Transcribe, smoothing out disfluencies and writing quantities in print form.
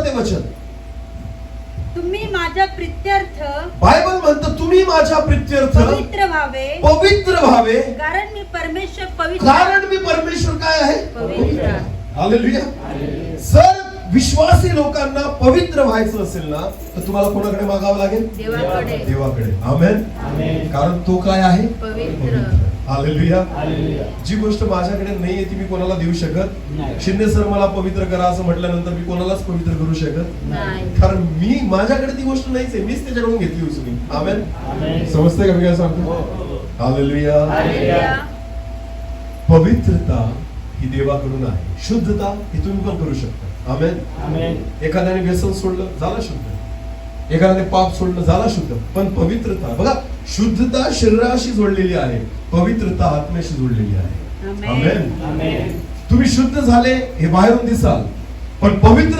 म्हणतं ते वचन? तुम्ही माझ्या प्रित्यर्थ बायबल म्हणतं तुम्ही माझ्या प्रित्यर्थ पवित्र व्हावे, पवित्र व्हावे, कारण मी परमेश्वर पवित्र कारण मी परमेश्वर काय आहे? पवित्र. हालेलुया. जर विश्वासी लोकांना पवित्र व्हायचं असेल ना, तर तुम्हाला कोणाकडे मागावं लागेल? देवाकडे. देवाकडे. आमेन. कारण तो काय आहे? पवित्र. हालेलुया. जी गोष्ट माझ्याकडे नाहीये ती मी कोणाला देऊ शकत नाही. शिंदे सर मला पवित्र करा असं म्हटल्यानंतर मी कोणालाच पवित्र करू शकत नाही, कारण मी माझ्याकडे ती गोष्ट नाहीच आहे, मीच त्याच्याकडून घेतली उचलून. आमेन. समजतंय का मी काय सांगतो? हालेलुया. हालेलुया. पवित्रता ही देवाकडून आहे. शुद्धता ही तुम्ही पण करू शकता. आमेन. एखाद्याने व्यसन सोडलं झालं शुद्ध, एखाद्याने पाप सोडलं झाला शुद्ध. पण पवित्रता बघा, शुद्धता शरीराशी जोडलेली आहे, पवित्रता आत्म्याशी जोडलेली आहे. आमेन. आमेन. तुम्ही शुद्ध झाले हे बाहेरून दिसाल, पण पवित्र